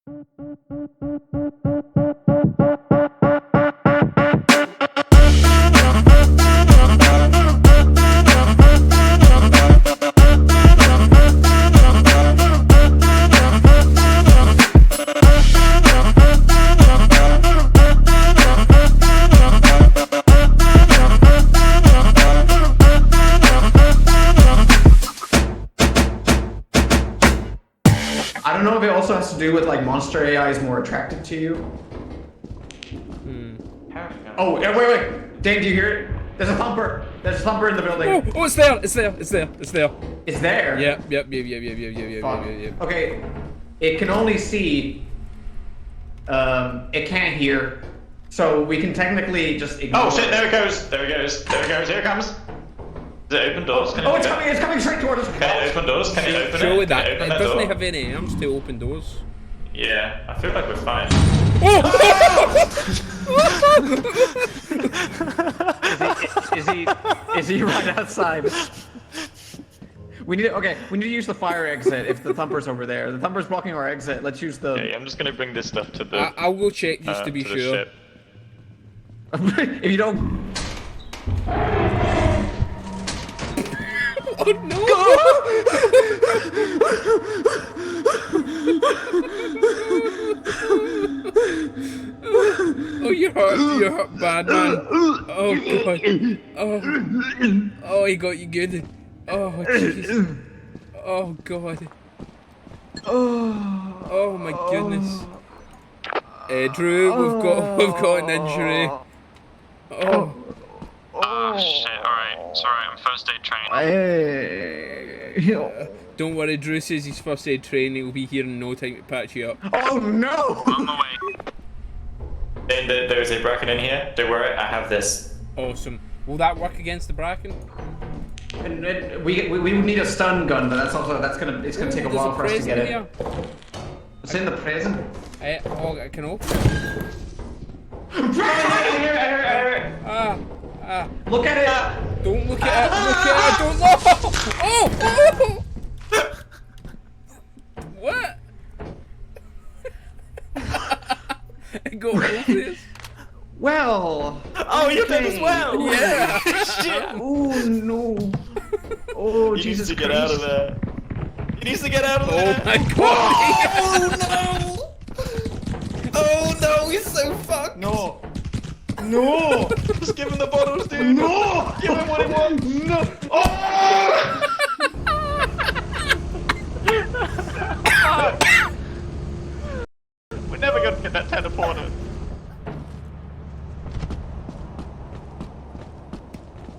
I don't know if it also has to do with like monster AI is more attractive to you. Oh, wait. Dave, do you hear it? There's a thumper. There's a thumper in the building. Oh, it's there. It's there. It's there. It's there. It's there? Yep. Okay. It can only see. It can't hear. So we can technically just ignore. Oh shit, there it goes. There it goes. There it goes. Here it comes. Does it open doors? Oh, it's coming. It's coming straight toward us. Can it open doors? Can it open Surely it? that Can it open it that doesn't door? have any arms to open doors. Yeah, I feel like we're fine. Is he right outside? We need to use the fire exit if the thumper's over there. The thumper's blocking our exit. Let's use the. Okay, I'm just gonna bring this stuff to the. I'll go check just to be the sure. ship. If you don't. Oh no! Oh, you're hurt bad, man. Oh god. Oh, he got you good. Oh jeez. Oh god. Oh my goodness. Drew, we've got an injury. Oh. Oh shit! All right, sorry. I'm first aid trained. Don't worry, Drew says he's first aid trained. He'll be here in no time to patch you up. Oh no! On my way. Then there's a bracken in here. Don't worry, I have this. Awesome. Will that work against the bracken? And we need a stun gun, but it's gonna take a while for us to get it. It's in the present. Oh, I can open. I hear it. Look at it! Don't look at it! Look at it! Don't look! Oh! What? It got obvious. Well. Oh, you're dead as well. Yeah. Shit. Oh no. Oh He Jesus needs to Christ. get out of there. He needs to get out of there. Oh my god! Oh no! Oh no, he's so fucked. No. No! Just give him the bottles, dude. No! Give him what he wants. No! Oh! We're never gonna get that teleporter.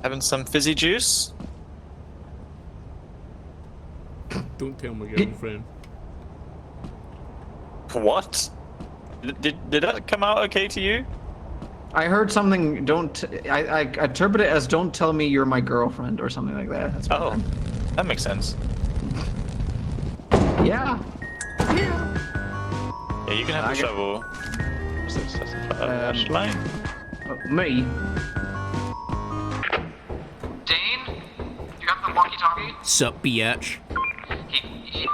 Having some fizzy juice? Don't tell my girlfriend. What? Did that come out okay to you? I heard something. I interpret it as "Don't tell me you're my girlfriend" or something like that. That's what I Oh, meant. that makes sense. Yeah. Yeah, you can have the shovel. What's this? That's a flashlight. Me. Dane, you got the walkie-talkie? Sup, biatch. He...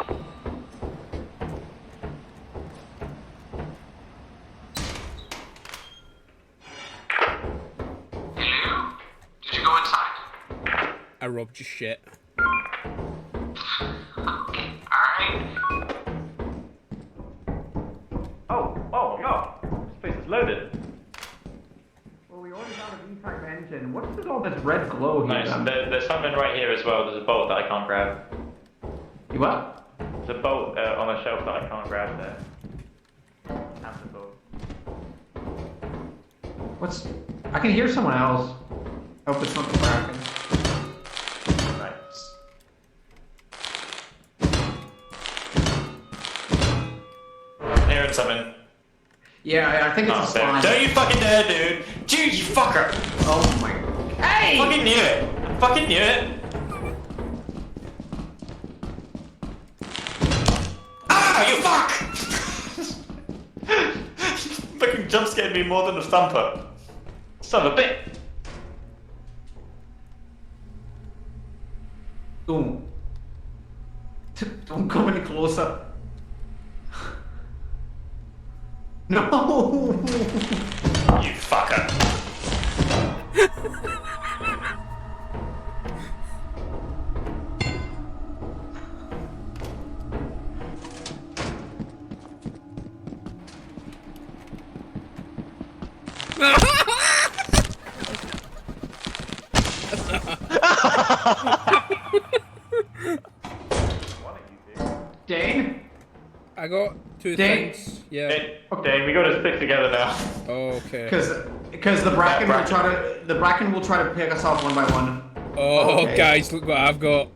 Hello? Did you go inside? I robbed your shit. Okay, alright. Oh no! This place is loaded. Well, we already found a V-type engine. What's with all this red glow here? Nice. There's something right here as well. There's a bolt that I can't grab. You what? There's a bolt on a shelf that I can't grab there. Have the bolt. What's? I can hear someone else. I hope it's not the Kraken. Nice. I'm hearing something. Yeah, I think it's a spawn. Don't you fucking dare, dude! Dude, you fucker! Oh my. Hey! I fucking knew it! I fucking knew it! Ah, you fuck! Fucking jump scared me more than the thumper. Son of a bitch! Don't come any closer. No! You fucker. Dane? I got two Dane? things. Yeah. Okay, we gotta stick together now. Okay. Because the bracken will try to pick us off one by one. Oh, Okay. guys, look what I've got.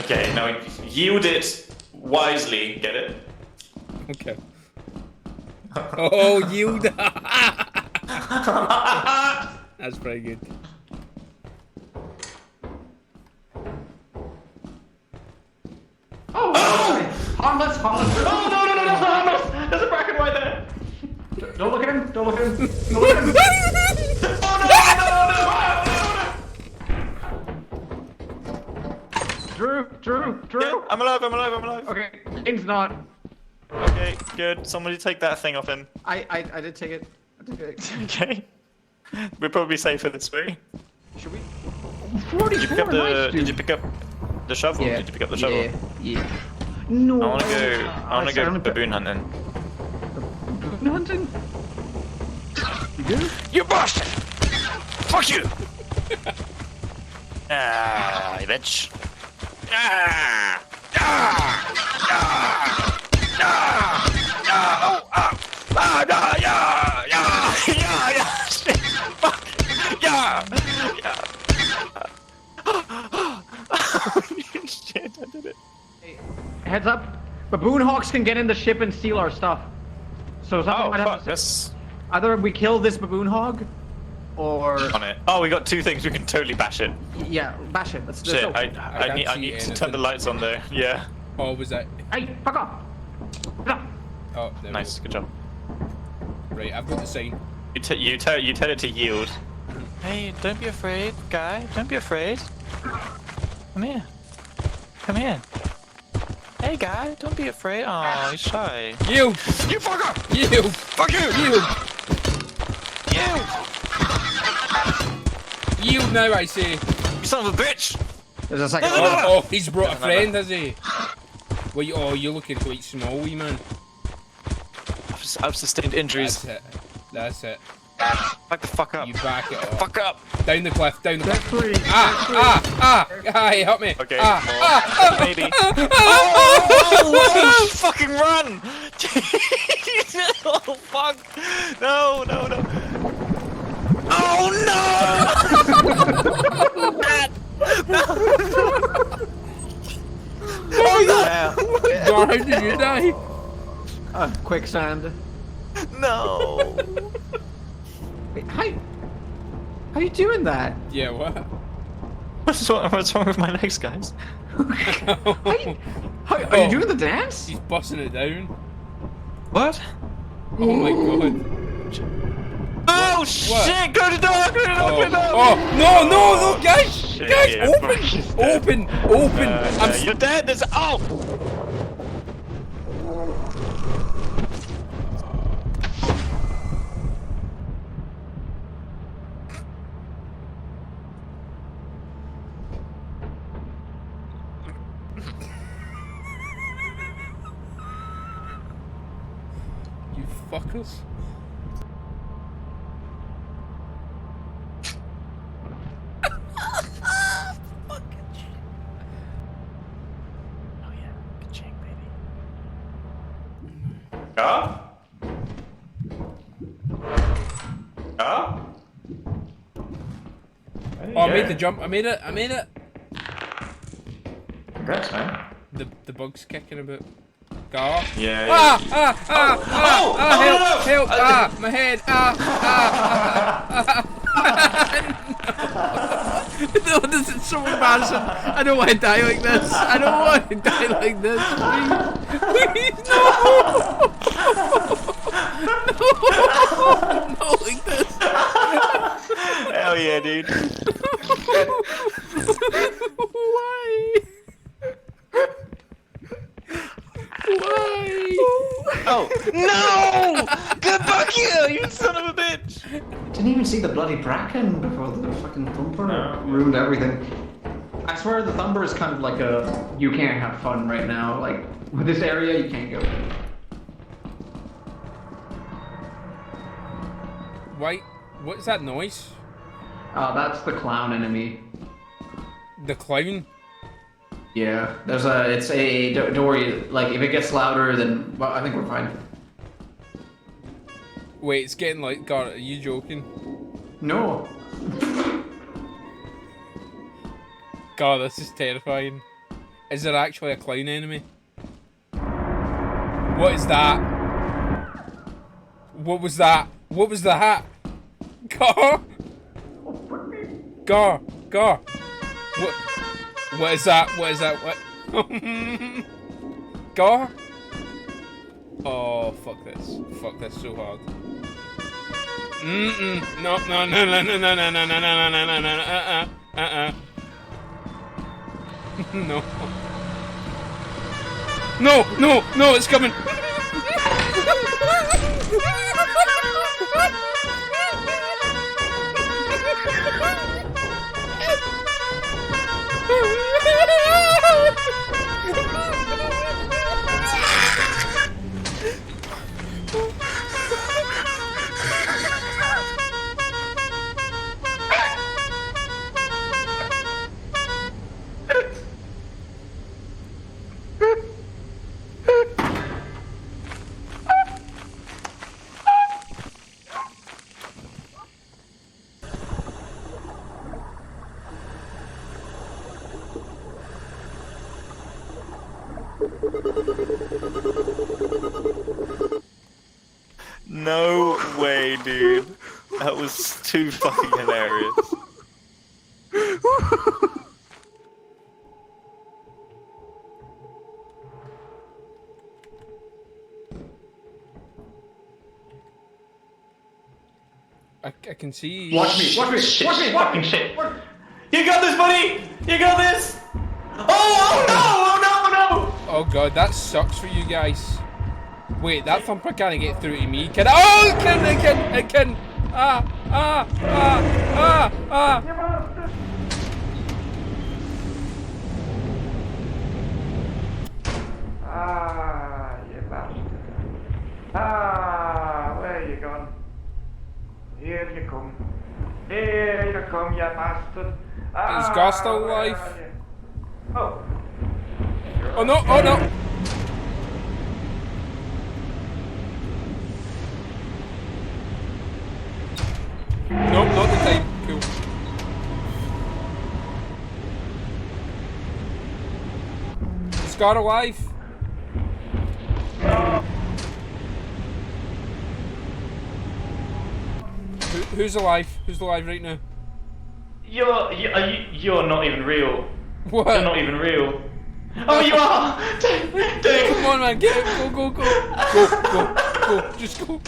Okay, now yield it wisely. Get it? Okay. Oh, yield. That's pretty good. Oh! Harmless! Harmless! Oh no, harmless! There's a bracken right there. Don't look at him! Don't look at him! Don't look at him! Drew! Yeah, I'm alive. Okay, Dane's not. Okay, good. Somebody take that thing off him. I did take it. I did it. Okay. We're probably safer this way. Should we? Did you pick up 44, the? nice, Did you dude. pick up the shovel? Yeah. Did you pick up the shovel? Yeah. No. I wanna go baboon hunting. Baboon hunting? You good? You bastard! Fuck you! Ah, you bitch. Ah! Ah! Ah! Ah! Ah! Oh! Ah! Ah! Ah! Yeah! Yeah! Yeah! Yeah! Shit! Fuck! Yeah! Yeah! Shit! I did it. Hey, heads up. Baboon hawks can get in the ship and steal our stuff. So something Oh might fuck! have to That's either we kill this baboon hog, or on it. Oh, we got two things. We can totally bash it. yeah, bash it. Let's Shit! go. I can't see need to turn the anything. lights on there. Yeah. Oh, was that? Hey, fuck off! No. Oh, there Nice. Good job. we go. Right, I've got the sign. You tell it to yield. Hey, don't be afraid, guy. Don't be afraid. Come here. Come here. Hey, guy. Don't be afraid. Oh, he's shy. Yield! You fucker! Yield! Fuck you! Yield! Yield now, I say. You son of a bitch! There's a second. Oh, he's brought a friend, has he? Well, you're looking quite small, wee man. I've sustained injuries. That's it. That's it. Back the fuck up. You back it up. Fuck up. Down the cliff, down the cliff. Free. Hey, help me. Okay. Ah, well, maybe. Oh, fucking run! Oh fuck! No! Oh God, how did you die? Quicksand. no! Wait, how you doing that? Yeah, what? What's wrong with my legs, guys? Are you doing the dance? He's busting it down. What? Oh my god. Oh shit! Go to the door! Go to the door! Go to the door! Oh, no, guys! Shit, Guys, yeah, fuck, she's dead. open! I'm You're dead! There's. Oh! You fuckers. Oh yeah, good check, baby. Yeah? Yeah? Oh, I made the jump. I made it. Congrats, man. The bug's kicking about. Go. Yeah. Help! My head! No, this is so embarrassing. I don't want to die like this. I don't want to die like this. Please, no! No, like this. Hell yeah, dude. Why? Why? Oh no! Get back here, you son of a bitch! Didn't even see the bloody bracken before the fucking thumper ruined everything. I swear the thumper is kind of like a you can't have fun right now. Like with this area, you can't go. Wait, what's that noise? That's the clown enemy. The clown? Yeah, it's a, don't worry, like, if it gets louder, then, well, I think we're fine. Wait, it's getting like, God, are you joking? No. God, this is terrifying. Is there actually a clown enemy? What is that? What was that? What was that? Gar? Gar? Gar? What is that? What is that? What? Gar? Oh, fuck this. Fuck this so hard. No, no, no, no, no, no, no, no, no, no, no, no, no, no. No, no, no, it's coming. No way, dude. That was too fucking hilarious. I can see. Watch me, watch me, Shit, watch me, fucking shit. You got this, buddy! You got this! Oh no! Oh no! Oh no! Oh god, that sucks for you guys. Wait, that thumper can't get through to me. Can I? Oh, it can! It can! It can! Ah! Ah! Ah! Ah! Ah! Ah, you bastard. Ah, where are you gone? Here you come. Here you come, you bastard. Ah, Is Gar still where alive? are you? Oh. Oh no! Oh no! Nope, not the time. Cool. Is Gar alive? Who's alive? Who's alive right now? You're not even real. What? You're not even real. Oh, you are! Dave! Come on, man, get it. Go, go, go. Go, go, go. Just go.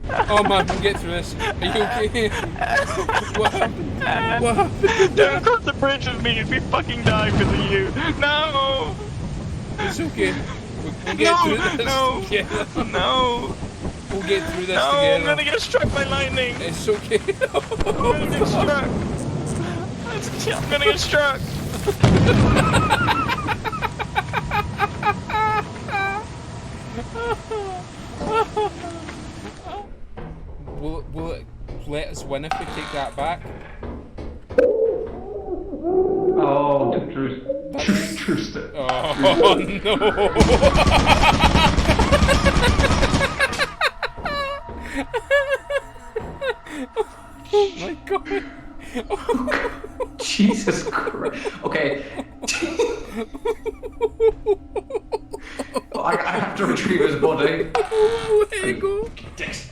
Oh, man, we'll get through this. Are you okay? What happened? What happened? Don't cross the bridge with me if we fucking die because of you. No! It's okay. We'll get through this No! together. No! We'll get through this No! together. I'm gonna get struck by lightning! It's okay. I'm gonna get struck! I'm gonna get struck! Will it let us win if we take that back? Oh, the truth. Truth. Oh no! Oh my god! Jesus Christ. Okay. I have to retrieve his body. Oh, there you go. Dicks.